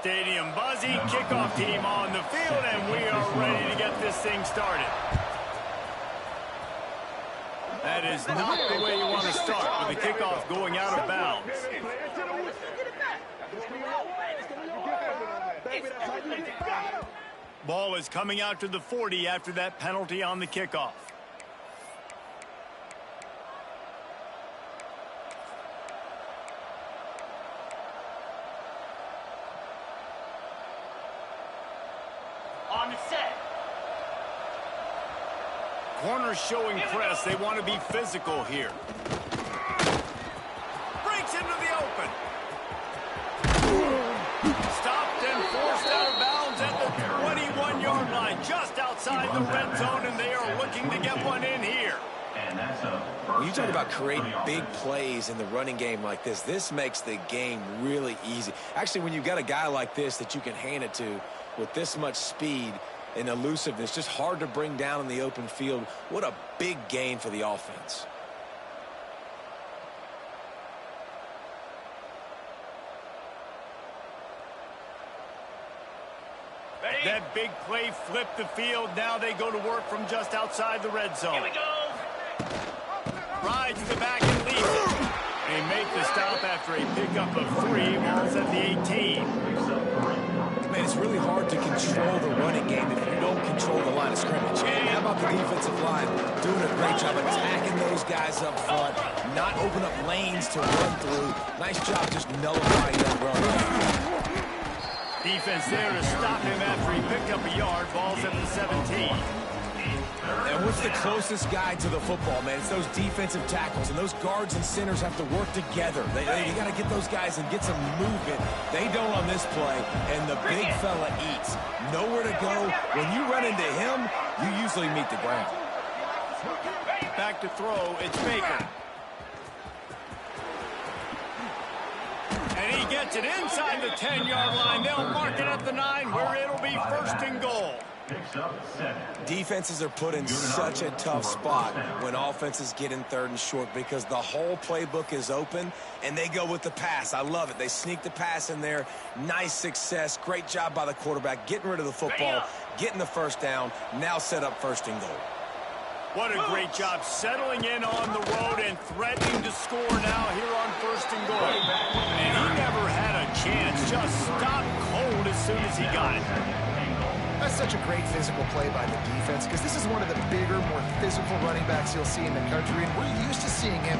Stadium buzzy, kickoff team on the field, and we are ready to get this thing started. That is not the way you want to start, with the kickoff going out of bounds. Ball is coming out to the 40 after that penalty on the kickoff. On the set. Corners showing press. They want to be physical here. Breaks into the open. Stopped and forced out of bounds at the 21-yard line, just outside the red zone, and they are looking to get one in here. When you talk about creating big plays in the running game like this makes the game really easy. Actually, when you've got a guy like this that you can hand it to with this much speed and elusiveness, just hard to bring down in the open field. What a big gain for the offense. That big play flipped the field. Now they go to work from just outside the red zone. Here we go. Rides the back and leaves it. They make the stop after a pickup of 3. Ball's at the 18. Man, it's really hard to control the running game if you don't control the line of scrimmage. And how about the defensive line doing a great job attacking those guys up front, not open up lanes to run through. Nice job just nullifying that run. Defense there to stop him after he picked up a yard. Ball's at the 17. And what's the closest guy to the football, man? It's those defensive tackles, and those guards and centers have to work together. They got to get those guys and get some movement. They don't on this play, and the big fella eats. Nowhere to go. When you run into him, you usually meet the ground. Back to throw, it's Baker. And he gets it inside the 10-yard line. They'll mark it at the 9, where it'll be 1st and goal. Defenses are put in such a tough spot when offenses get in 3rd and short because the whole playbook is open and they go with the pass. I love it. They sneak the pass in there. Nice success. Great job by the quarterback getting rid of the football, getting the 1st down, now set up 1st and goal. What a great job settling in on the road and threatening to score now here on 1st and goal. And he never had a chance. Just stopped cold as soon as he got it. That's such a great physical play by the defense because this is one of the bigger, more physical running backs you'll see in the country, and we're used to seeing him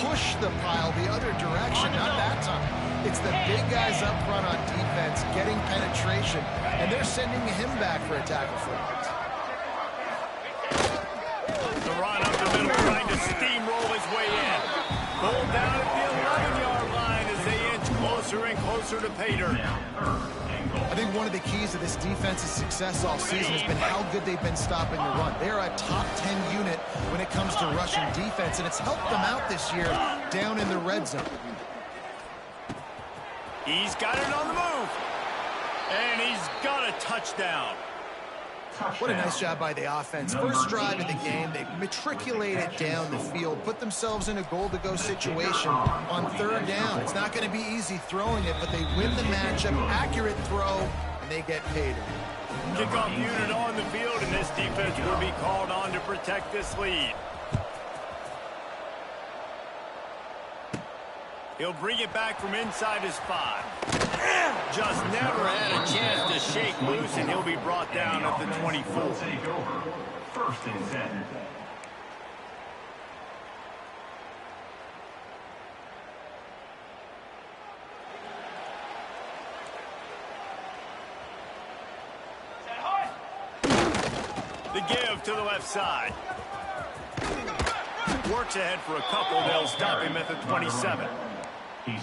push the pile the other direction. Not that time. It's the big guys up front on defense getting penetration, and they're sending him back for a tackle for loss. The run up the middle, trying to steamroll his way in. Pulled down at the 11-yard line as they inch closer and closer to pay dirt. I think one of the keys to this defense's success all season has been how good they've been stopping the run. They're a top 10 unit when it comes to rushing defense, and it's helped them out this year down in the red zone. He's got it on the move, and he's got a touchdown. What a nice job by the offense. First drive of the game, they matriculated down the field, put themselves in a goal-to-go situation on 3rd down. It's not going to be easy throwing it, but they win the matchup, accurate throw, and they get paid. Kickoff unit on the field, and this defense will be called on to protect this lead. He'll bring it back from inside his 5. Just never had a chance to shake loose, and he'll be brought down at the 24. 1st and 10. The give to the left side. Works ahead for a couple. They'll stop him at the 27.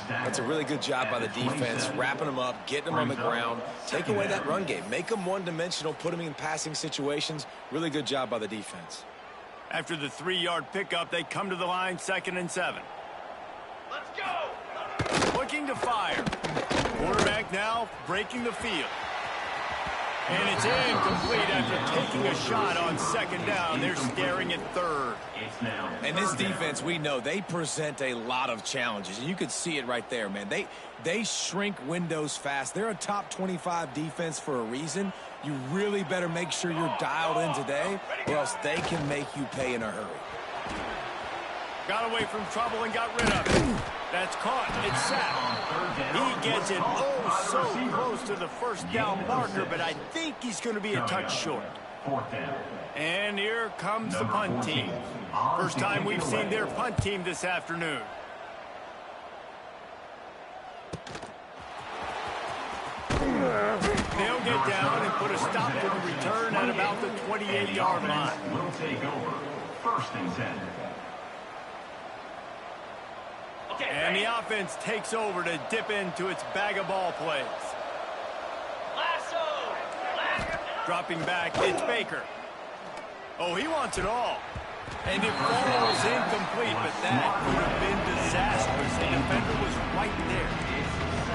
That's a really good job by the defense, wrapping them up, getting them on the ground, take away that run game, make them one-dimensional, put them in passing situations. Really good job by the defense. After the 3-yard pickup, they come to the line, 2nd and 7. Let's go. Looking to fire. Quarterback now breaking the field. And it's incomplete after taking a shot on second down. They're staring at third. And this defense, we know, they present a lot of challenges. And you could see it right there, man. They shrink windows fast. They're a top 25 defense for a reason. You really better make sure you're dialed in today, or else they can make you pay in a hurry. Got away from trouble and got rid of it. That's caught. It's sacked. He gets it so close to the first down marker, but I think he's going to be a touch short. And here comes the punt team. First time we've seen their punt team this afternoon. They'll get down and put a stop to the return at about the 28-yard line. We'll take over. First and 10. And the offense takes over to dip into its bag of ball plays. Dropping back, it's Baker. Oh, he wants it all. And it falls incomplete, but that would have been disastrous. The defender was right there.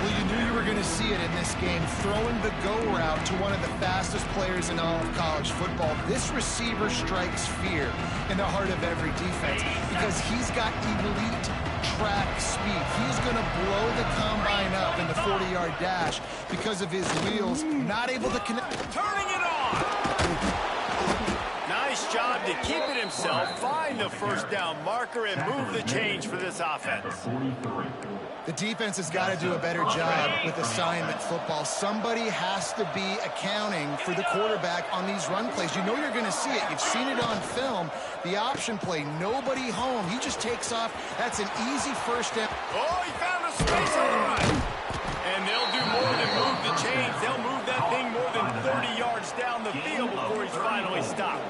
Well, you knew you were going to see it in this game, throwing the go route to one of the fastest players in all of college football. This receiver strikes fear in the heart of every defense because he's got elite track speed. He's going to blow the combine up in the 40-yard dash because of his wheels, not able to connect. Turning it on! Nice job to keep it himself, find the first down marker, and move the change for this offense. The defense has got to do a better job with assignment football. Somebody has to be accounting for the quarterback on these run plays. You know you're going to see it. You've seen it on film. The option play, nobody home. He just takes off. That's an easy first down. Oh, he found a space on the right. And they'll do more than move the chains. They'll move that thing more than 30 yards down the field before he's finally stopped.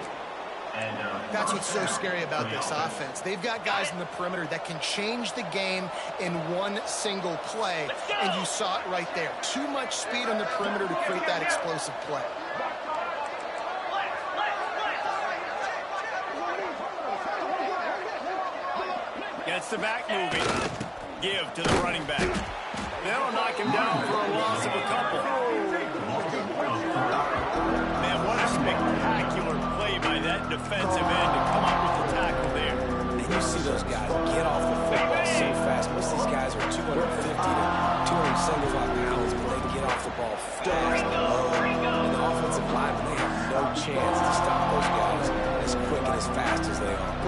That's what's so scary about this offense. They've got guys in the perimeter that can change the game in one single play, and you saw it right there. Too much speed on the perimeter to create that explosive play. Gets the back moving. Give to the running back. They'll knock him down for a loss of a couple. Man, what a spectacular play by that defensive end to come up with the tackle there. And you see those guys get off the football so fast. Most of these guys are 250 to 275 pounds, but they get off the ball fast and low. And the offensive linemen, they have no chance to stop those guys as quick and as fast as they are.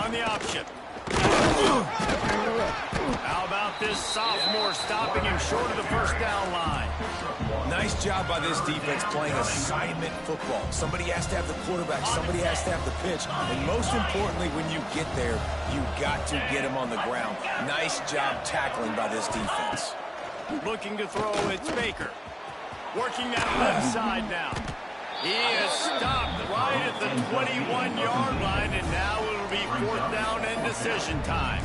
On the option. How about this sophomore stopping him short of the first down line? Nice job by this defense playing assignment football. Somebody has to have the quarterback, somebody has to have the pitch, and most importantly, when you get there, you got to get him on the ground. Nice job tackling by this defense. Looking to throw, it's Baker. Working that left side now. He is stopped right at the 21-yard line, and now it'll be fourth down and decision time.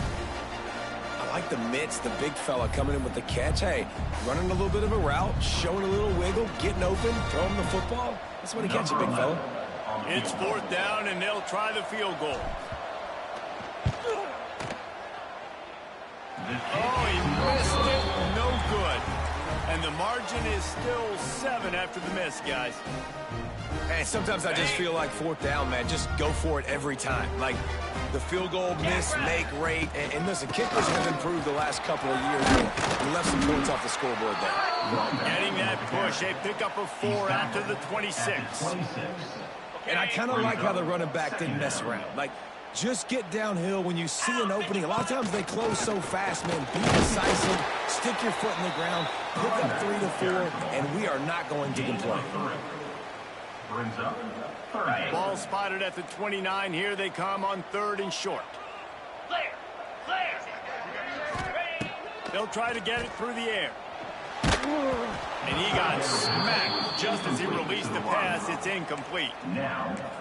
I like the mitts, the big fella coming in with the catch. Hey, running a little bit of a route, showing a little wiggle, getting open, throwing the football. That's what he catches, big fella. It's fourth down, and they'll try the field goal. Oh, he missed it. No good. And the margin is still 7 after the miss, guys. Hey, sometimes I just feel like fourth down, man. Just go for it every time. Like the field goal, miss, make, rate. And listen, kickers have improved the last couple of years. We left some points off the scoreboard there. Getting that push. A pickup of 4 after the 26. And I kind of like how the running back didn't mess around. Like, just get downhill when you see an opening. A lot of times they close so fast, man. Be decisive, stick your foot in the ground, pick up 3 to 4, and we are not going to complain. Ball spotted at the 29. Here they come on 3rd and short. They'll try to get it through the air. And he got smacked just as he released the pass. It's incomplete.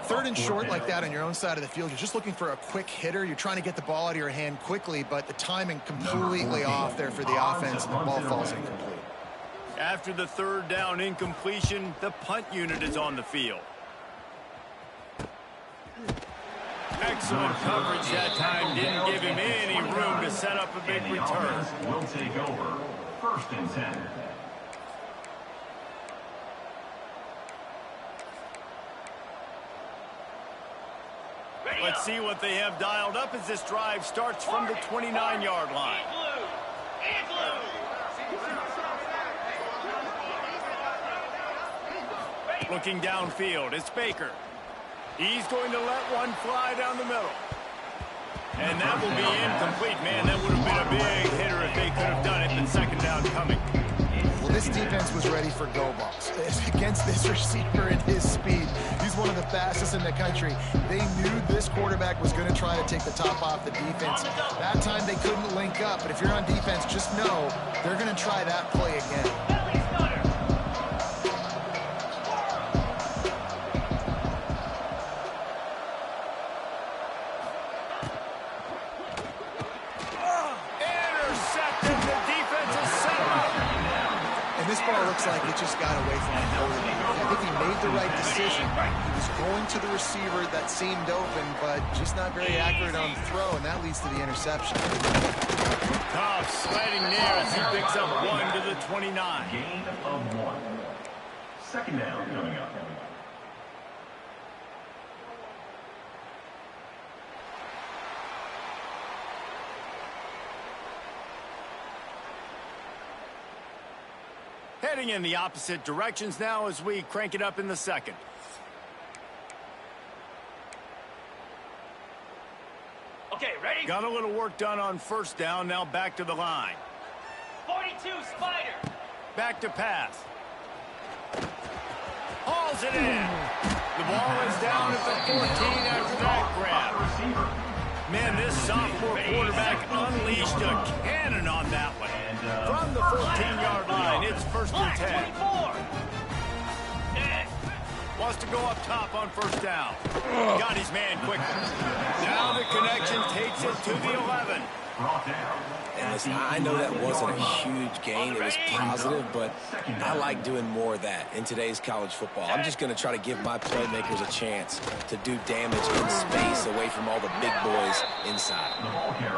3rd and short like that on your own side of the field. You're just looking for a quick hitter. You're trying to get the ball out of your hand quickly, but the timing completely off there for the offense, and the ball falls incomplete. After the 3rd down incompletion, the punt unit is on the field. Excellent coverage that time. Didn't give him any room to set up a big return. We'll take over. 1st and 10. Let's see what they have dialed up as this drive starts from the 29-yard line. Looking downfield, it's Baker. He's going to let one fly down the middle. And that will be incomplete. Man, that would have been a big hitter if they could have done it, but second down coming. Well, this defense was ready for go balls. Against this receiver and his speed, he's one of the fastest in the country. They knew this quarterback was going to try to take the top off the defense. That time they couldn't link up, but if you're on defense, just know they're going to try that play again. Looks like it just got away from him. I think he made the right decision. He was going to the receiver that seemed open, but just not very accurate on the throw, and that leads to the interception. Tough sliding near as he picks up 1 to the 29. Gain of 1. Second down coming up. Heading in the opposite directions now as we crank it up in the second. Okay, ready? Got a little work done on first down, now back to the line. 42, Spider. Back to pass. Hauls it in. The ball is down at the 14 after that grab. Man, this sophomore quarterback unleashed a cannon on that one. From the 14-yard line, it's first and 10. Wants to go up top on first down. Got his man quickly. Now the connection takes it to the 11. And listen, I know that wasn't a huge gain. It was positive, but I like doing more of that in today's college football. I'm just going to try to give my playmakers a chance to do damage in space away from all the big boys inside.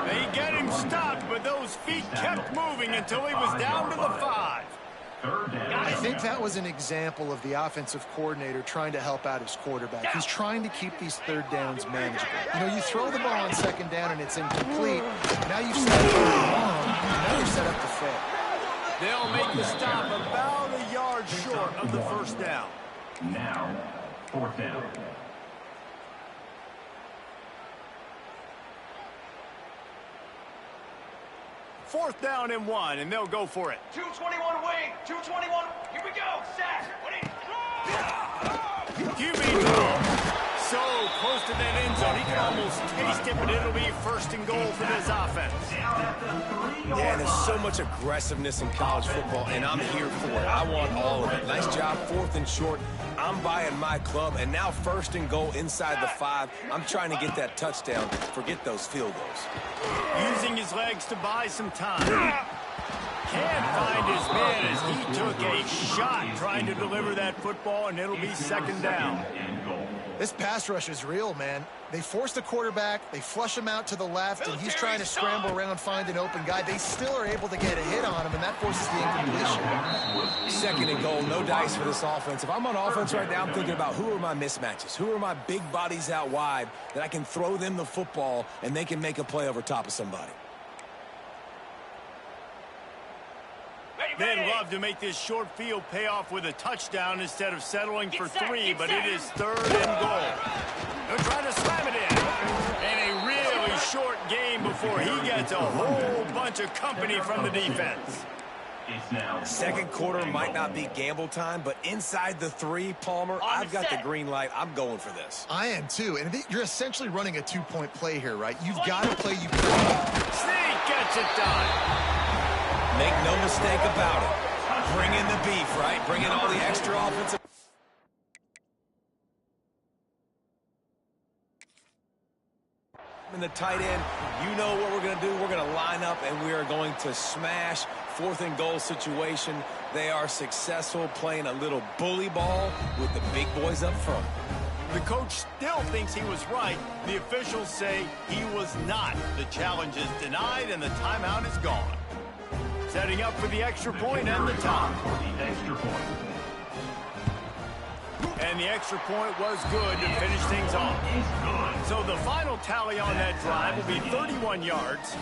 They get him stopped, but those feet kept moving until he was down to the 5. I think that was an example of the offensive coordinator trying to help out his quarterback. He's trying to keep these third downs manageable. You know, you throw the ball on second down and it's incomplete. Now you've set up long. Now you're set up to fail. They'll make the stop about a yard short of the first down. Now, fourth down. Fourth down and 1, and they'll go for it. 221 wing, 221. Here we go. Sack. QB throw. So close to that end zone, he can almost taste it, but it'll be first and goal for this offense. Yeah, and there's so much aggressiveness in college football, and I'm here for it. I want all of it. Nice job, fourth and short. I'm buying my club, and now first and goal inside the 5. I'm trying to get that touchdown. Forget those field goals. Using his legs to buy some time. Can't find his man as he took a shot trying to deliver that football, and it'll be second down. This pass rush is real, man. They force the quarterback, they flush him out to the left, and he's trying to scramble around, find an open guy. They still are able to get a hit on him, and that forces the incompletion. Second and goal, no dice for this offense. If I'm on offense right now, I'm thinking about who are my mismatches? Who are my big bodies out wide that I can throw them the football, and they can make a play over top of somebody? They'd love to make this short field pay off with a touchdown instead of settling for 3, but it is third and goal. They're trying to slam it in. And a really short game before he gets a whole bunch of company from the defense. Second quarter might not be gamble time, but inside the 3, Palmer, I've got the green light. I'm going for this. I am too, and you're essentially running a 2-point play here, right? You've got to play you. Sneak gets it done. Make no mistake about it. Bring in the beef, right? Bring in all the extra offensive. In the tight end, you know what we're going to do. We're going to line up, and we are going to smash fourth and goal situation. They are successful playing a little bully ball with the big boys up front. The coach still thinks he was right. The officials say he was not. The challenge is denied, and the timeout is gone. Setting up for the extra point and the tie. And the extra point was good to finish things off. So the final tally on that drive will be 31 yards.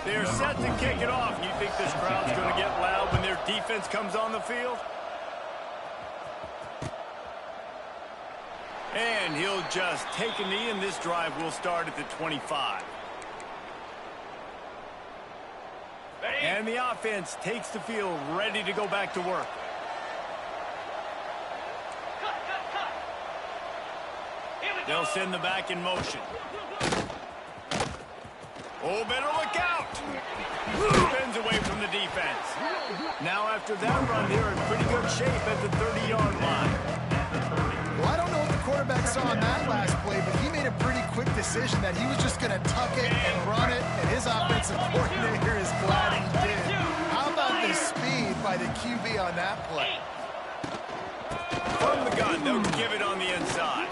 They're set to kick it off. You think this crowd's going to get loud when their defense comes on the field? And he'll just take a knee, and this drive will start at the 25. Ready? And the offense takes the field, ready to go back to work. Cut. Here we go. They'll send the back in motion. Oh, better look out. Spins away from the defense. Now after that run, they're in pretty good shape at the 30-yard line. Well, I don't know what the quarterback saw on that last play, but he made a pretty quick decision that he was just going to tuck it and run it, and his offensive coordinator is glad he did. How about the speed by the QB on that play? From the gun, they'll give it on the inside.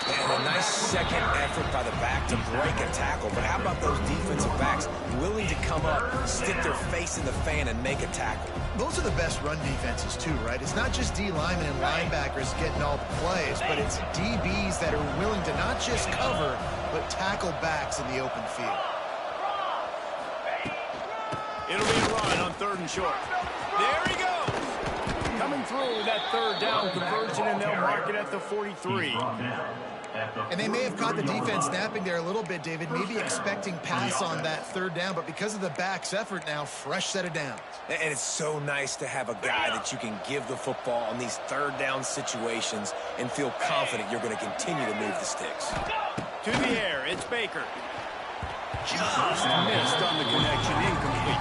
And a nice second effort by the back to break a tackle. But how about those defensive backs willing to come up, stick their face in the fan, and make a tackle? Those are the best run defenses too, right? It's not just D linemen and linebackers getting all the plays, but it's DBs that are willing to not just cover, but tackle backs in the open field. It'll be a run on 3rd and short. There he goes. Coming through with that 3rd down conversion, and they'll mark it at the 43. And they may have caught the defense napping there a little bit, David, maybe expecting pass on that 3rd down, but because of the back's effort now, fresh set of downs. And it's so nice to have a guy that you can give the football on these 3rd down situations and feel confident you're going to continue to move the sticks. To the air, it's Baker. Just missed on the connection, incomplete.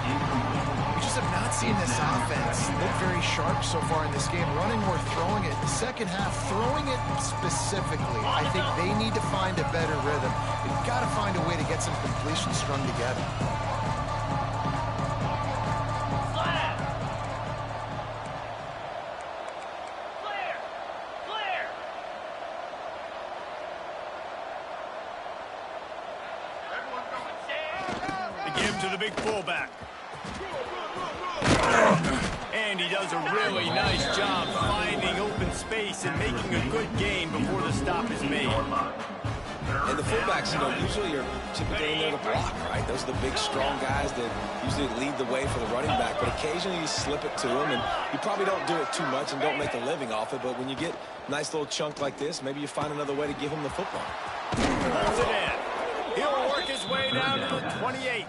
We just have not seen this offense look very sharp so far in this game, running or throwing it. The second half, throwing it specifically, I think they need to find a better rhythm. They've got to find a way to get some completions strung together. Clear. They give to the big fullback. And he does a really nice job finding open space and making a good gain before the stop is made. And the fullbacks, usually are typically in there to block, right? Those are the big, strong guys that usually lead the way for the running back. But occasionally you slip it to them, and you probably don't do it too much and don't make a living off it. But when you get a nice little chunk like this, maybe you find another way to give him the football. Pulls it in. He'll work his way down to the 28.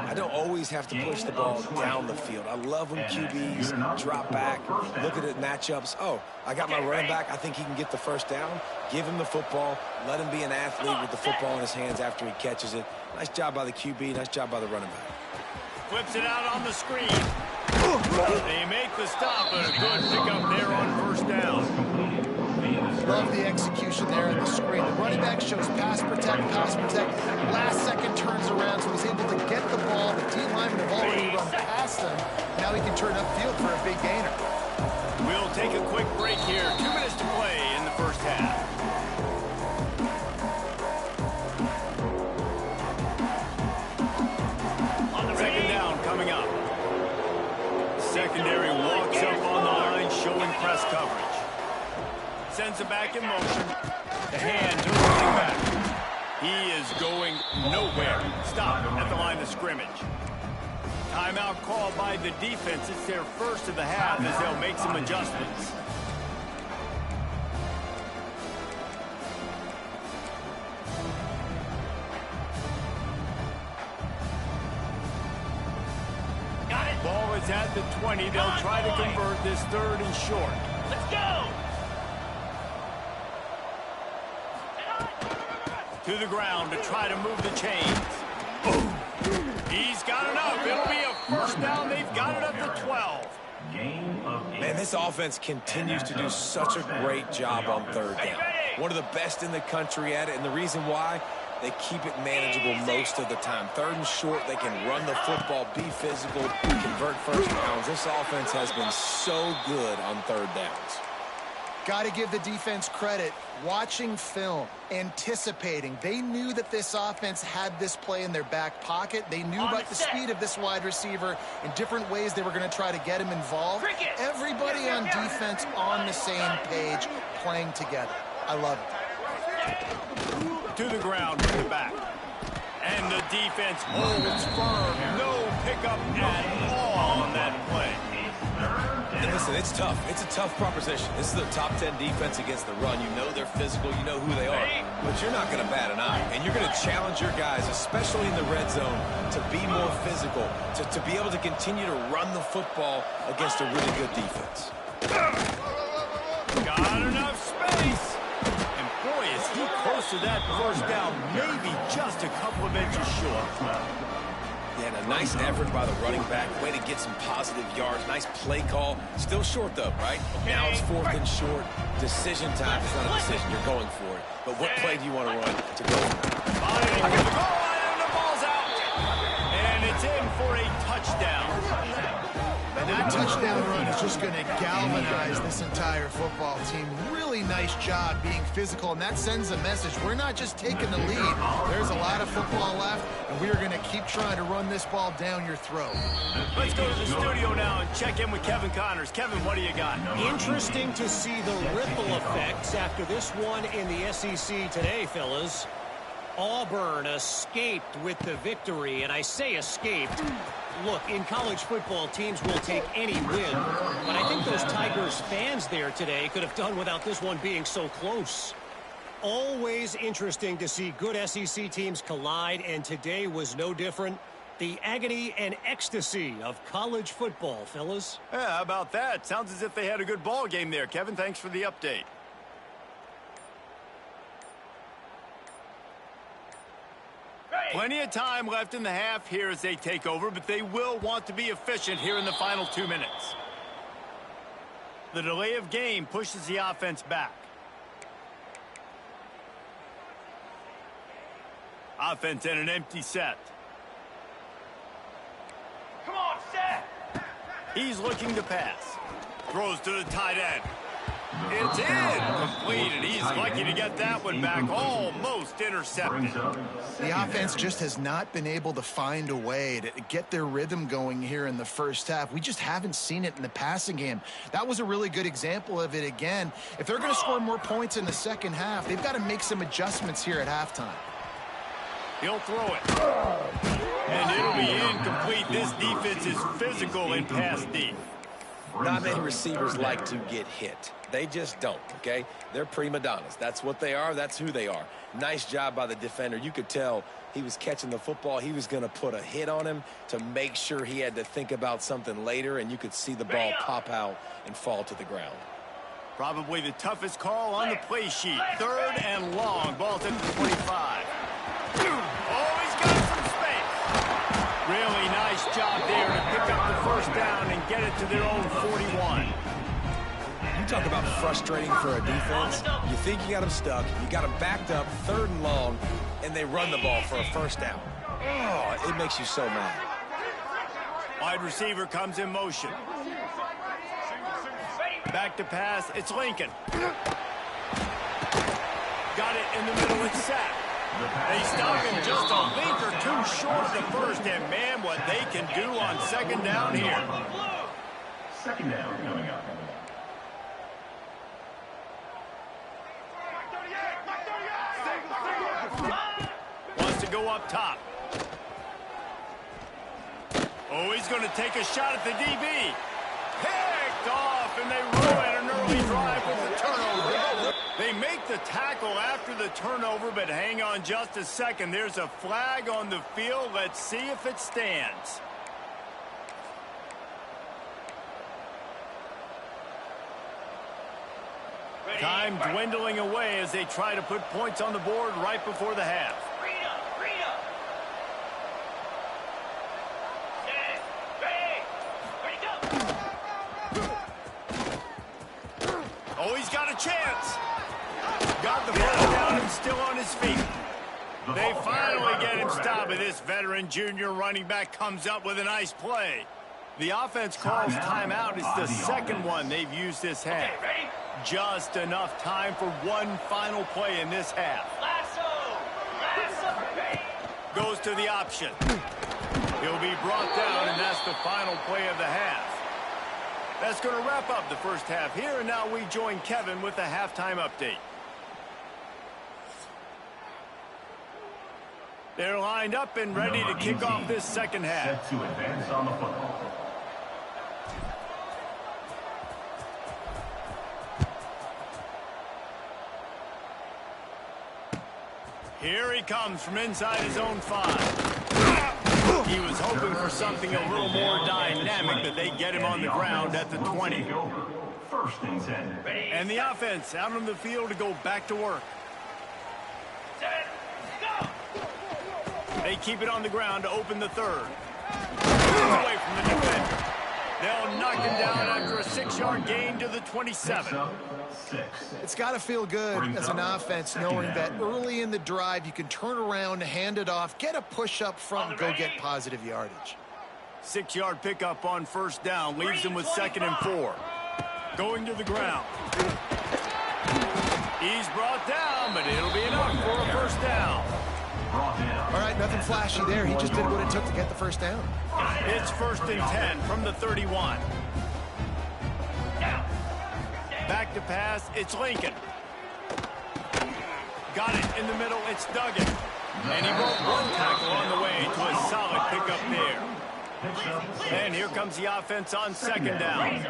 I don't always have to push the ball down the field. I love when QBs drop back, look at it matchups. Oh, I got my running back. I think he can get the 1st down. Give him the football. Let him be an athlete with the football in his hands after he catches it. Nice job by the QB. Nice job by the running back. Flips it out on the screen. They make the stop, but a good pickup there on 1st down. Love the execution there on the screen. The running back shows pass protect. Last second turns around, so he's able to get the ball. The D linemen have already run past him. Now he can turn upfield for a big gainer. We'll take a quick break here. 2 minutes to play in the 1st half. Second down coming up. Secondary walks up on the line, showing press coverage. Sends it back in motion. The hand to the running back. He is going nowhere. Stop at the line of scrimmage. Timeout called by the defense. It's their 1st of the half as they'll make some adjustments. Got it. Ball is at the 20. They'll try to convert this 3rd and short. Let's go. To the ground to try to move the chains. He's got enough. It'll be a 1st down. They've got it at the 12. Man, this offense continues to do such a great job on 3rd down. One of the best in the country at it, and the reason why, they keep it manageable most of the time. 3rd and short, they can run the football, be physical, convert 1st downs. This offense has been so good on 3rd downs. Got to give the defense credit. Watching film, anticipating. They knew that this offense had this play in their back pocket. They knew about the speed of this wide receiver and different ways they were going to try to get him involved. Everybody on defense on the same page, playing together. I love it. To the ground from the back. And the defense holds firm. No pickup at all on that play. And listen, it's tough. It's a tough proposition. This is the top 10 defense against the run. You know they're physical. You know who they are. But you're not going to bat an eye. And you're going to challenge your guys, especially in the red zone, to be more physical, to be able to continue to run the football against a really good defense. Got enough space. And boy, is he close to that first down. Maybe just a couple of inches short. Yeah, and a nice effort by the running back. Way to get some positive yards. Nice play call. Still short, though, right? Now it's 4th and short. Decision time. It's not a decision. You're going for it. But what play do you want to run to go for? And the ball's out. And it's in for a touchdown. And that touchdown run is just going to galvanize this entire football team. Really nice job being physical, and that sends a message. We're not just taking the lead. There's a lot of football left, and we are going to keep trying to run this ball down your throat. Let's go to the studio now and check in with Kevin Connors. Kevin, what do you got? Interesting to see the ripple effects after this one in the SEC today, fellas. Auburn escaped with the victory, and I say escaped. Look, in college football, teams will take any win, but I think those Tigers fans there today could have done without this one being so close. Always interesting to see good SEC teams collide, and today was no different. The agony and ecstasy of college football, fellas. Yeah, how about that? Sounds as if they had a good ball game there. Kevin, thanks for the update. Plenty of time left in the half here as they take over, but they will want to be efficient here in the final 2 minutes. The delay of game pushes the offense back. Offense in an empty set. Come on, set. He's looking to pass. Throws to the tight end. It's in. Completed. He's lucky to get that one back. Almost intercepted. The offense just has not been able to find a way to get their rhythm going here in the first half. We just haven't seen it in the passing game. That was a really good example of it again. If they're going to score more points in the second half, they've got to make some adjustments here at halftime. He'll throw it. And it'll be incomplete. This defense is physical in pass deep. Not many receivers like to get hit. They just don't, okay? They're prima donnas. That's what they are. That's who they are. Nice job by the defender. You could tell he was catching the football. He was going to put a hit on him to make sure he had to think about something later, and you could see the ball pop out and fall to the ground. Probably the toughest call on the play sheet. 3rd and long. Ball's at the 25. Oh, he's got some space. Really nice job there to pick up the first down and get it to their own 41. You talk about frustrating for a defense. You think you got them stuck, you got them backed up, 3rd and long, and they run the ball for a first down. Oh, it makes you so mad. Wide receiver comes in motion. Back to pass, it's Lincoln. Got it in the middle, it's sacked. They stop him just a link or two short of the first, and man, what they can do on 2nd down here. 2nd down coming up. Wants to go up top. Oh, he's going to take a shot at the DB. Picked off, and they ruin an early drive with the turnover. They make the tackle after the turnover, but hang on just a second. There's a flag on the field. Let's see if it stands. Time dwindling away as they try to put points on the board right before the half. Oh, he's got a chance. Got the first down and still on his feet. They finally get him stopped, and this veteran junior running back comes up with a nice play. The offense calls timeout. It's the 2nd one they've used this half. Just enough time for one final play in this half. Goes to the option. He'll be brought down, and that's the final play of the half. That's going to wrap up the first half here, and now we join Kevin with the halftime update. They're lined up and ready to kick off this second half. Set to advance on the football. Here he comes from inside his own 5. He was hoping for something a little more dynamic, but they get him on the ground at the 20. First and 10. And the offense out on the field to go back to work. They keep it on the ground to open the third. Away from the defender. They'll knock him down after a 6-yard gain to the 27. It's got to feel good as an offense knowing that early in the drive you can turn around, hand it off, get a push up front, and go get positive yardage. 6-yard pickup on first down leaves them with 2nd and 4. Going to the ground. He's brought down, but it'll be enough for a first down. All right, nothing flashy there. He just did what it took to get the first down. It's 1st and 10 from the 31. Back to pass, it's Lincoln. Got it in the middle, it's Duggan. And he broke one tackle on the way to a solid pickup there. And here comes the offense on 2nd down.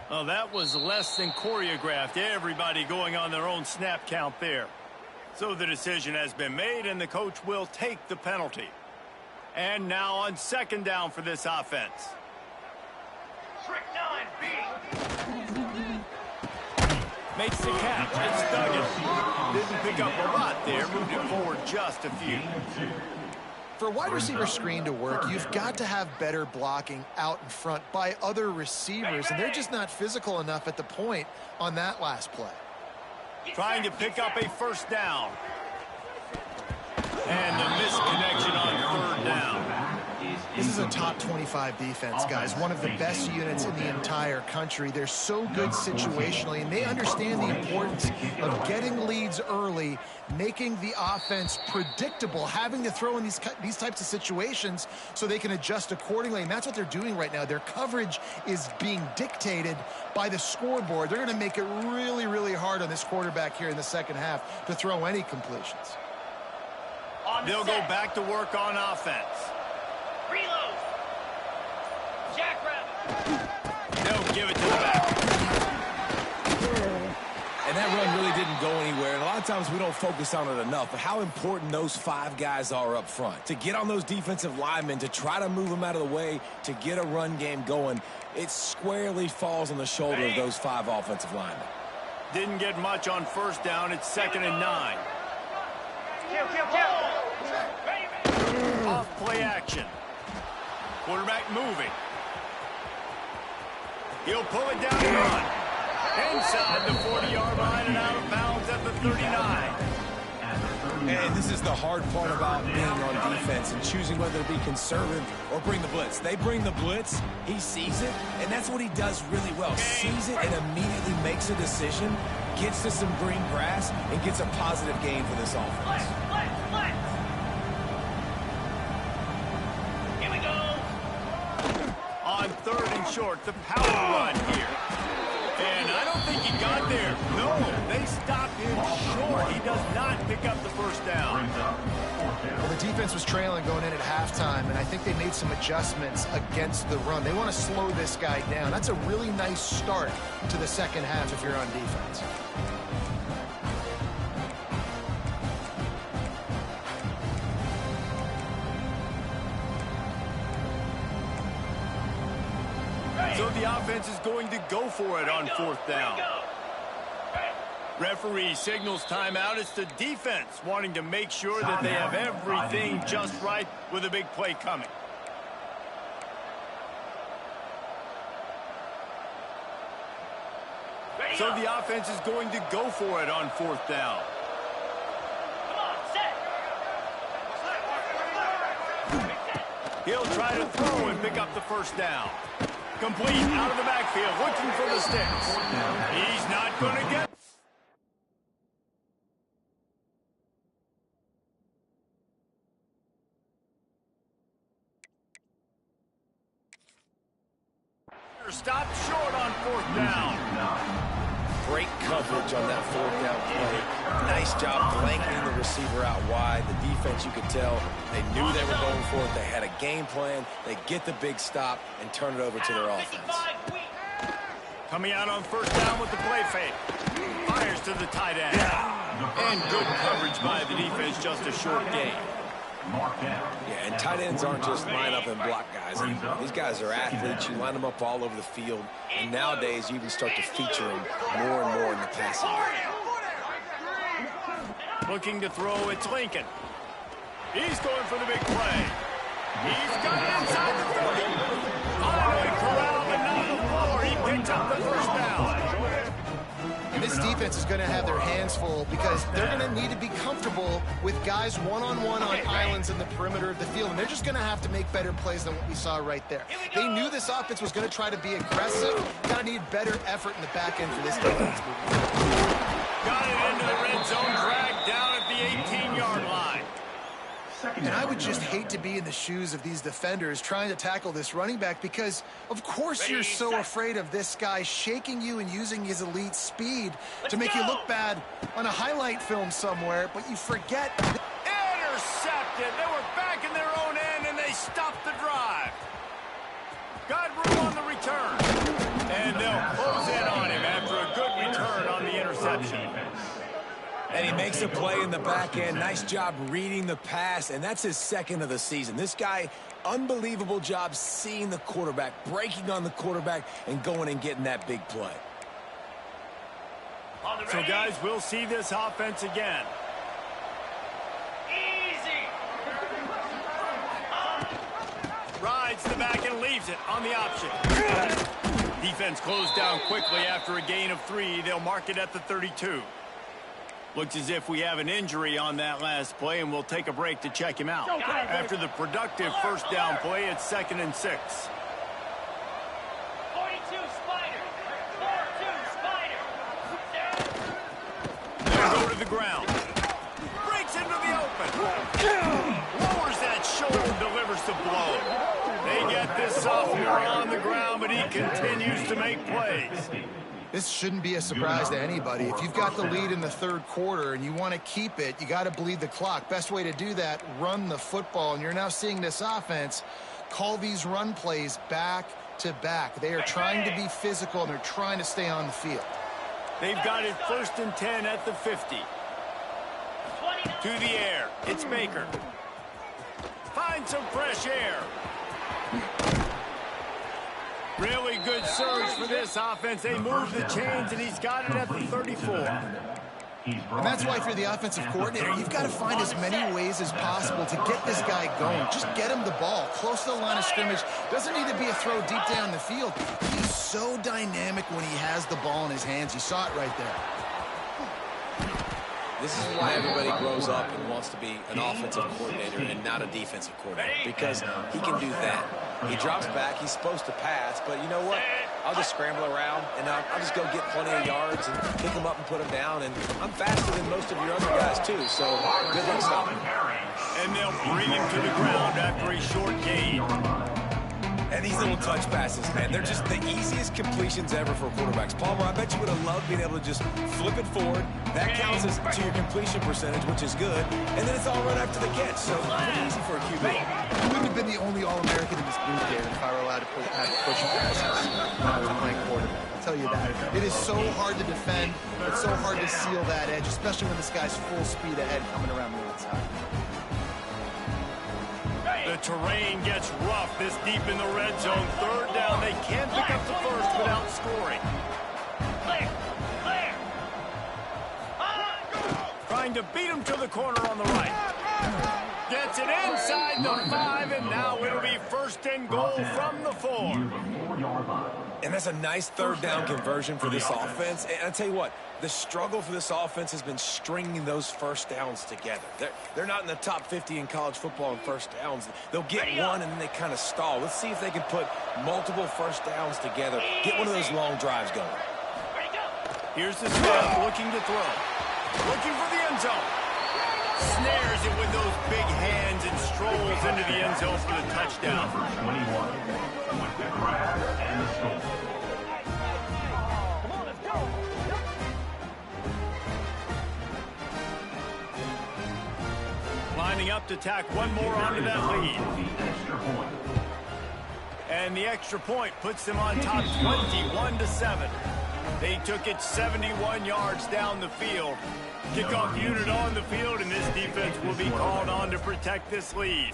Well, that was less than choreographed. Everybody going on their own snap count there. So the decision has been made, and the coach will take the penalty. And now on 2nd down for this offense. Trick 9B. Makes the catch. It's Duggan. Didn't pick up a lot there. Moved it forward just a few. For a wide receiver screen to work, you've got to have better blocking out in front by other receivers, and they're just not physical enough at the point on that last play. Trying to pick up a first down. And the misconnection on 3rd down. This is a top 25 defense, guys. One of the best units in the entire country. They're so good situationally, and they understand the importance of getting leads early, making the offense predictable, having to throw in these types of situations so they can adjust accordingly. And that's what they're doing right now. Their coverage is being dictated by the scoreboard. They're going to make it really, really hard on this quarterback here in the second half to throw any completions. They'll go back to work on offense. Reload. Jackrabbit. They'll give it to the back. And that run really didn't go anywhere. And a lot of times we don't focus on it enough. But how important those 5 guys are up front. To get on those defensive linemen, to try to move them out of the way, to get a run game going, it squarely falls on the shoulder of those 5 offensive linemen. Didn't get much on first down. It's 2nd and 9. Off play action. Quarterback moving. He'll pull it down and run. Inside the 40-yard line and out of bounds at the 39. And this is the hard part about being on defense and choosing whether to be conservative or bring the blitz. They bring the blitz, he sees it, and that's what he does really well. Sees it and immediately makes a decision, gets to some green grass, and gets a positive gain for this offense. Flex. Here we go. On 3rd and short, the power run here. And I don't think he got there. No, they stopped him short. He does not pick up the first down. Well, the defense was trailing going in at halftime, and I think they made some adjustments against the run. They want to slow this guy down. That's a really nice start to the second half if you're on defense. So the offense is going to go for it on 4th down. Referee signals timeout. It's the defense wanting to make sure that they have everything just right with a big play coming. So the offense is going to go for it on 4th down. Come on, set. He'll try to throw and pick up the first down. Complete out of the backfield, looking for the sticks. He's not going to get. Stopped short on fourth down. Great coverage on that fourth down play. Nice job blanketing the receiver out wide. The defense, you could tell, they knew they were going for it. They had a game plan. They get the big stop and turn it over to their offense. Coming out on first down with the play fake. Fires to the tight end. And good coverage by the defense, just a short gain. Yeah, and tight ends aren't just line up and block guys. These guys are athletes. You line them up all over the field. And nowadays, you even start to feature them more and more in the passing game. Looking to throw, it's Lincoln. He's going for the big play. He's got it inside the 30. Finally corralled, but not the floor. He picks up the first down. And this defense is going to have their hands full because they're going to need to be comfortable with guys one-on-one on islands in the perimeter of the field. And they're just going to have to make better plays than what we saw right there. They knew this offense was going to try to be aggressive. Got to need better effort in the back end for this defense. Got it into the red zone, dragged down at the 18-yard line. And I would just hate to be in the shoes of these defenders trying to tackle this running back because, of course, you're so afraid of this guy shaking you and using his elite speed to make you look bad on a highlight film somewhere, but you forget. Intercepted. They were back in their own end, and they stopped the drive. Got room on the return. And they'll close in on him after a good return on the interception. And he makes a play in the back end. Nice job reading the pass, and that's his second of the season. This guy, unbelievable job seeing the quarterback, breaking on the quarterback, and going and getting that big play. So, guys, we'll see this offense again. Easy. Rides the back and leaves it on the option. Defense closed down quickly after a gain of 3. They'll mark it at the 32. Looks as if we have an injury on that last play, and we'll take a break to check him out. After the productive first down play, it's 2nd and 6. 42 Spider. 42 Spider. They'll go to the ground. Breaks into the open. Lowers that shoulder, delivers the blow. They get this sophomore on the ground, but he continues to make plays. This shouldn't be a surprise to anybody. If you've got the lead in the third quarter and you want to keep it, you got to bleed the clock. Best way to do that, run the football. And you're now seeing this offense call these run plays back to back. They are trying to be physical, and they're trying to stay on the field. They've got it 1st and 10 at the 50. To the air. It's Baker. Find some fresh air. Really good surge for this offense. They move the chains, and he's got it at the 34. And that's why if you're the offensive coordinator, you've got to find as many ways as possible to get this guy going. Just get him the ball close to the line of scrimmage. Doesn't need to be a throw deep down the field. He's so dynamic when he has the ball in his hands. You saw it right there. This is why everybody grows up and wants to be an offensive coordinator and not a defensive coordinator, because he can do that. He drops back. He's supposed to pass, but you know what? I'll just scramble around, and I'll just go get plenty of yards and pick him up and put him down, and I'm faster than most of your other guys, too, so good luck stopping. And they'll bring him to the ground after a short gain. And these little touch passes, man, they're just the easiest completions ever for quarterbacks. Palmer, I bet you would have loved being able to just flip it forward. That counts as to your completion percentage, which is good. And then it's all right after the catch, so pretty easy for a QB. You wouldn't have been the only All-American in this booth, David, if I were allowed to push passes when I was playing quarterback. I'll tell you that. It is so hard to defend. It's so hard to seal that edge, especially when this guy's full speed ahead coming around the outside. The terrain gets rough this deep in the red zone. 3rd down. They can't pick up the first without scoring. Clear. Clear. Trying to beat him to the corner on the right. Gets it inside the 5, and now it'll be 1st and goal from the 4. 4-yard line. And that's a nice third down conversion for this offense. And I tell you what, the struggle for this offense has been stringing those first downs together. They're not in the top 50 in college football in first downs. They'll get one and then they kind of stall. Let's see if they can put multiple first downs together, get one of those long drives going. Here's the snap, looking to throw. Looking for the end zone. Snares it with those big hands and strolls into the end zone for the touchdown. Number 21 with the grab and the score. Come on, let's go. Lining up to tack one more onto that lead. The extra point. And the extra point puts them on top 21-7. They took it 71 yards down the field. Kickoff unit on the field, and this defense will be called on to protect this lead.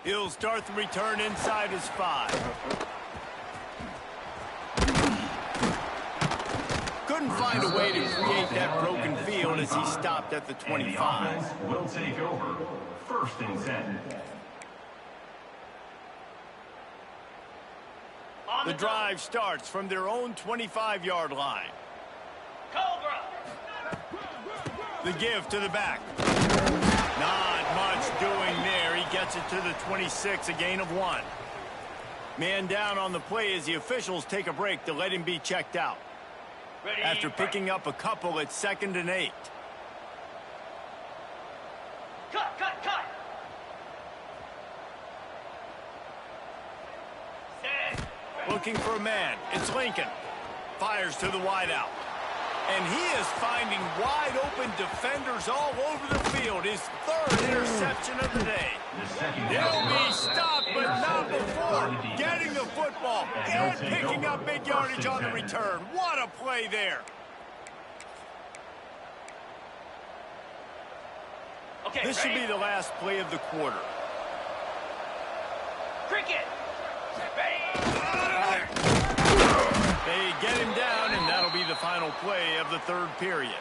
He'll start the return inside his 5. Couldn't find a way to create that broken field as he stopped at the 25. Offense will take over. First and 10. The drive starts from their own 25-yard line. Cobra. The give to the back. Not much doing there. He gets it to the 26, a gain of 1. Man down on the play as the officials take a break to let him be checked out. Ready, After picking up a couple at 2nd and 8. Cut. Set. Looking for a man. It's Lincoln. Fires to the wideout. And he is finding wide-open defenders all over the field. His 3rd interception of the day. He'll be stopped, but not before getting the football and picking up big yardage on the return. What a play there. Okay, This should ready? be the last play of the quarter. Cricket. Ready. They get him down, and that'll be the final play of the 3rd period.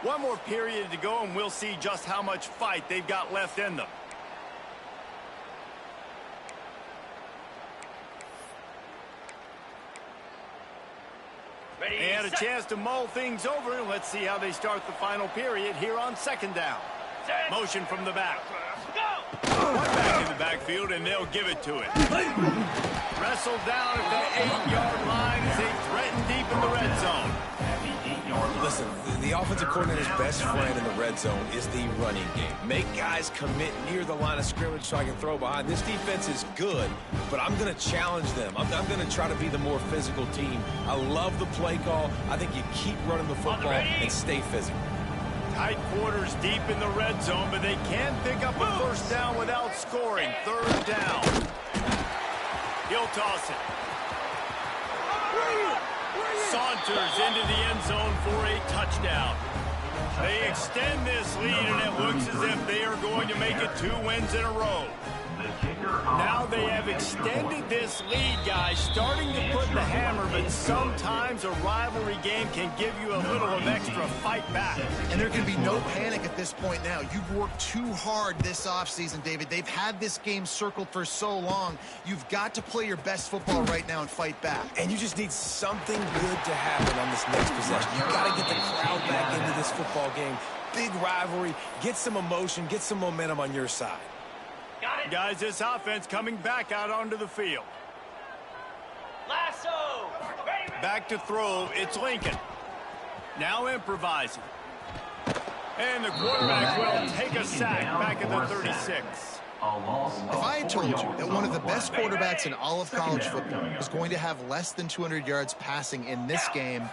One more period to go, and we'll see just how much fight they've got left in them. Ready. And a set. chance to mull things over. Let's see how they start the final period here on 2nd down. Set. Motion from the back. Go. One back in the backfield, and they'll give it to it. Wrestled down at the 8-yard line as they threaten deep in the red zone. Listen, the offensive coordinator's best friend in the red zone is the running game. Make guys commit near the line of scrimmage so I can throw behind. This defense is good, but I'm going to challenge them. I'm going to try to be the more physical team. I love the play call. I think you keep running the football and stay physical. Tight quarters deep in the red zone, but they can pick up a first down without scoring. 3rd down. He'll toss it. Saunters into the end zone for a touchdown. They extend this lead, and it looks as if they are going to make it 2 wins in a row. Now they have extended this lead, guys, starting to put the hammer, but sometimes a rivalry game can give you a little of extra fight back. And there can be no panic at this point now. You've worked too hard this offseason, David. They've had this game circled for so long. You've got to play your best football right now and fight back. And you just need something good to happen on this next possession. You've got to get the crowd back into this football game. Big rivalry. Get some emotion. Get some momentum on your side. Got it. Guys, this offense coming back out onto the field. Lasso. Ready. Back to throw, it's Lincoln. Now improvising. And the quarterback will take a sack back at the 36. If I had told you that one of the best quarterbacks in all of college football was going to have less than 200 yards passing in this game,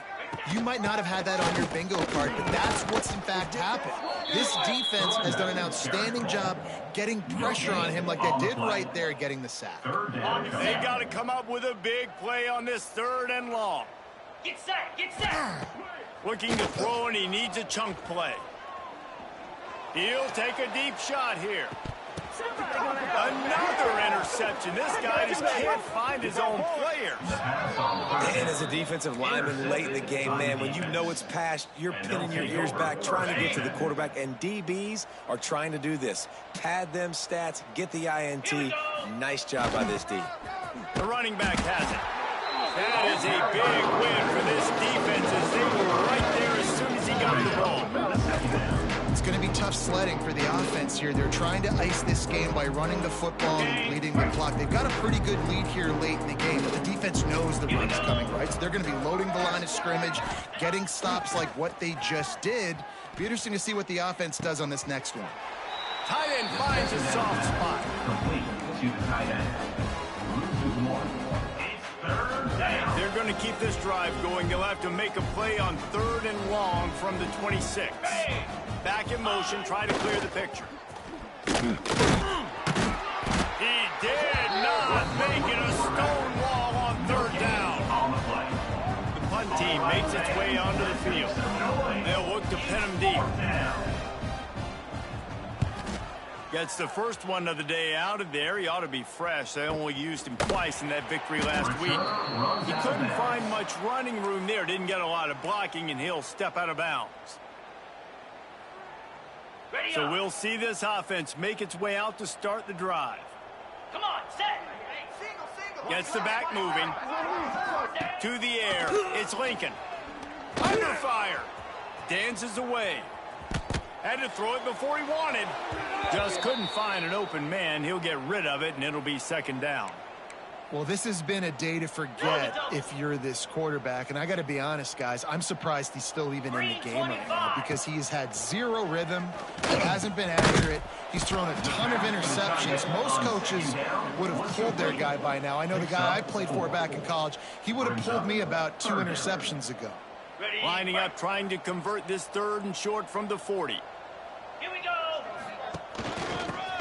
you might not have had that on your bingo card, but that's what's in fact happened. This defense has done an outstanding job getting pressure on him like they did right there getting the sack. They got to come up with a big play on this 3rd and long. Get set. Get set. Looking to throw, and he needs a chunk play. He'll take a deep shot here. Another interception. This guy just can't find his own players. And as a defensive lineman late in the game, man, when you know it's past, you're pinning your ears back, trying to get to the quarterback, and DBs are trying to do this. Pad them stats, get the INT. Nice job by this D. The running back has it. That is a big win for this defense as they were right there as soon as he got the ball. It's going to be tough sledding for the offense here. They're trying to ice this game by running the football and bleeding the clock. They've got a pretty good lead here late in the game, but the defense knows the run's coming, right? So they're going to be loading the line of scrimmage, getting stops like what they just did. Be interesting to see what the offense does on this next one. Tight end finds a soft spot. Complete to the tight end. Loses one. They're going to keep this drive going. They'll have to make a play on 3rd and long from the 26. Back in motion, try to clear the picture. He did not make it a stone wall on 3rd down. The punt team makes its way onto the field. They'll look to pin him deep. Gets the first one of the day out of there. He ought to be fresh. They only used him twice in that victory last week. He couldn't find much running room there. Didn't get a lot of blocking, and he'll step out of bounds. So we'll see this offense make its way out to start the drive. Come on, set. Gets the back moving. To the air. It's Lincoln. Under fire. Dances away. Had to throw it before he wanted. Just couldn't find an open man. He'll get rid of it, and it'll be 2nd down. Well, this has been a day to forget if you're this quarterback. And I got to be honest, guys, I'm surprised he's still even in the game right now because he has had 0 rhythm. He hasn't been accurate. He's thrown a ton of interceptions. Most coaches would have pulled their guy by now. I know the guy I played for back in college, he would have pulled me about 2 interceptions ago. Lining up, trying to convert this 3rd and short from the 40. Here we go.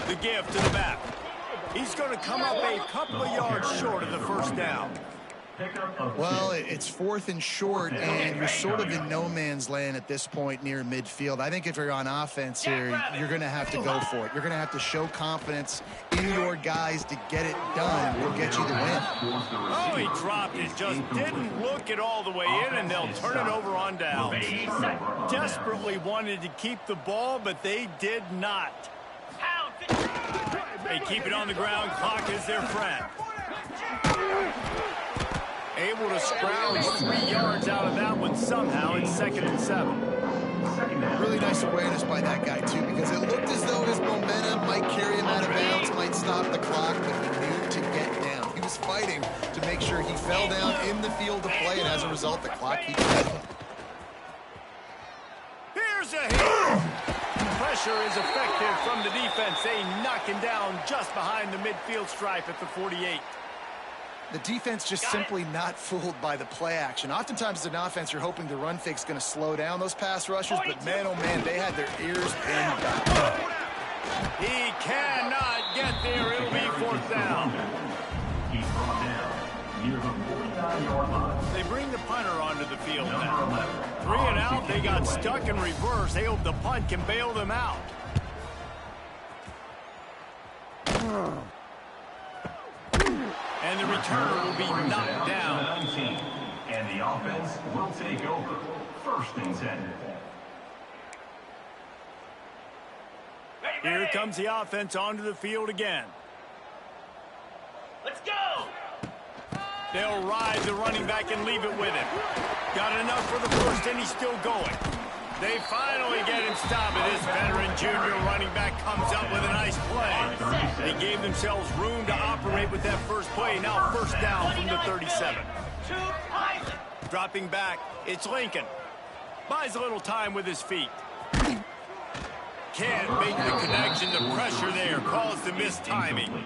The give to the back. He's going to come up a couple of yards short of the 1st down. Well, it's 4th and short, and you're sort of in no man's land at this point near midfield. I think if you're on offense here, you're going to have to go for it. You're going to have to show confidence in your guys to get it done. Will get you the win. Oh, he dropped it. Just didn't look it all the way in, and they'll turn it over on down. Desperately wanted to keep the ball, but they did not. They keep it on the ground. Clock is their friend. Able to scrounge 3 yards out of that one somehow. It's 2nd and 7. Really nice awareness by that guy, too, because it looked as though his momentum might carry him out of bounds, might stop the clock, but he knew to get down. He was fighting to make sure he fell down in the field to play, and as a result, the clock keeps ticking. Here's a hit. Pressure is effective from the defense. They knock him down just behind the midfield stripe at the 48. The defense just simply not fooled by the play action. Oftentimes as an offense, you're hoping the run fake's going to slow down those pass rushers, but man, oh man, they had their ears pinned back. He cannot get there. It'll be 4th down. He's brought down near the 49-yard line. They bring the punter onto the field now. 3 and out. They got stuck in reverse. They hope the punt can bail them out. And the return will be knocked down. 19, and the offense will take over. 1st and 10. Here comes the offense onto the field again. Let's go. They'll ride the running back and leave it with him. Got enough for the 1st, and he's still going. They finally get him stopped, and this veteran junior running back comes up with a nice play. They gave themselves room to operate with that 1st play. Now 1st down from the 37. Dropping back, it's Lincoln. Buys a little time with his feet. Can't make the connection. The pressure there caused the mistiming.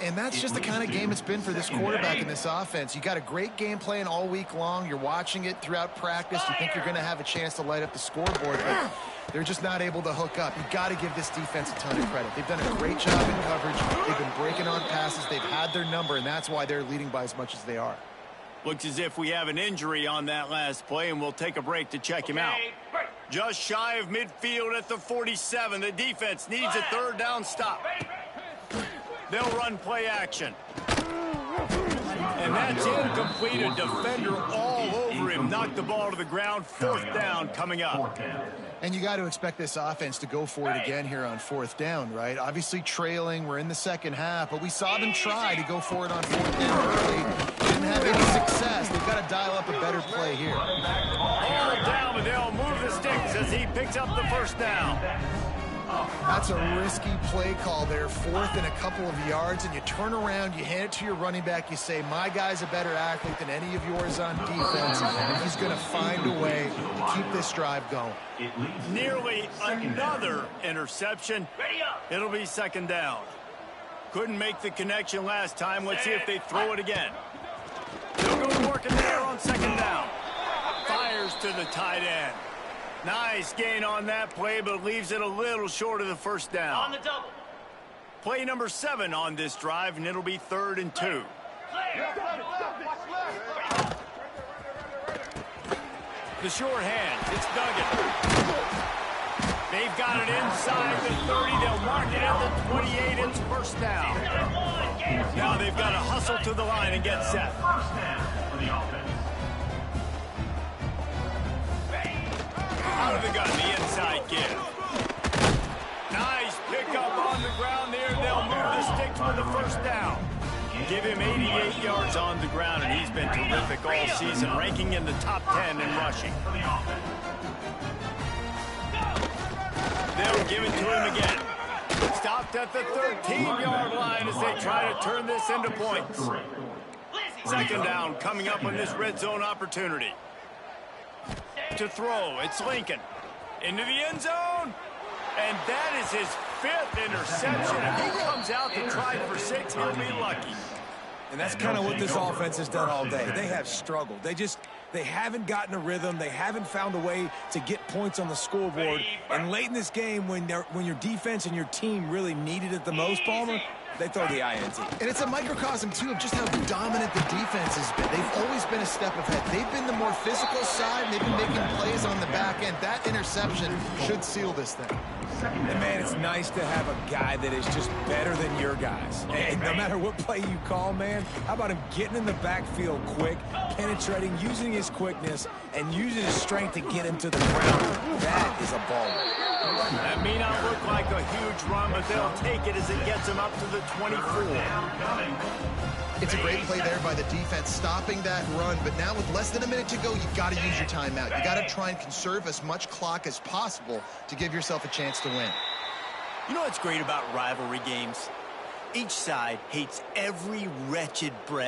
And that's just the kind of game it's been for this quarterback in this offense. You got a great game plan all week long. You're watching it throughout practice. You think you're going to have a chance to light up the scoreboard, but they're just not able to hook up. You got to give this defense a ton of credit. They've done a great job in coverage. They've been breaking on passes. They've had their number, and that's why they're leading by as much as they are. Looks as if we have an injury on that last play, and we'll take a break to check him out. Just shy of midfield at the 47. The defense needs a 3rd down stop. They'll run play action. And that's incomplete. A defender all over him. Knocked the ball to the ground. 4th down coming up. And you got to expect this offense to go for it again here on 4th down, right? Obviously trailing. We're in the second half, but we saw them try to go for it on 4th down early. Didn't have any success. They've got to dial up a better play here. All down, but they'll move the sticks as he picks up the 1st down. That's a risky play call there, 4th and a couple of yards, and you turn around, you hand it to your running back, you say, my guy's a better athlete than any of yours on defense, and he's going to find a way to keep this drive going. Nearly another interception. It'll be 2nd down. Couldn't make the connection last time. Let's see if they throw it again. They'll go working there on 2nd down. Fires to the tight end. Nice gain on that play, but leaves it a little short of the 1st down. On the double. Play number 7 on this drive, and it'll be 3rd and 2. The short hand, it's Duggan. They've got it inside the 30. They'll mark it at the 28. It's 1st down. Now they've got to hustle to the line and get set. 1st down for the offense. Out of the gun, the inside give. Nice pickup on the ground there. They'll move the sticks for the 1st down. Give him 88 yards on the ground, and he's been terrific all season, ranking in the top 10 in rushing. They'll give it to him again. Stopped at the 13-yard line as they try to turn this into points. 2nd down coming up on this red zone opportunity. To throw, it's Lincoln. Into the end zone. And that is his 5th interception. If he comes out to try for 6, he'll be lucky. And that's kind of what this offense has done all day. They have struggled. They haven't gotten a rhythm. They haven't found a way to get points on the scoreboard. And late in this game, when your defense and your team really needed it the most, Palmer, they throw the INT. And it's a microcosm, too, of just how dominant the defense has been. They've always been a step ahead. They've been the more physical side, and they've been making plays on the back end. That interception should seal this thing. And, man, it's nice to have a guy that is just better than your guys. And no matter what play you call, man, how about him getting in the backfield quick, penetrating, using his quickness, and using his strength to get him to the ground. That is a baller. That may not look like a huge run, but they'll take it as it gets them up to the 24. It's a great play there by the defense, stopping that run. But now with less than a minute to go, you've got to use your timeout. You got to try and conserve as much clock as possible to give yourself a chance to win. You know what's great about rivalry games? Each side hates every wretched breath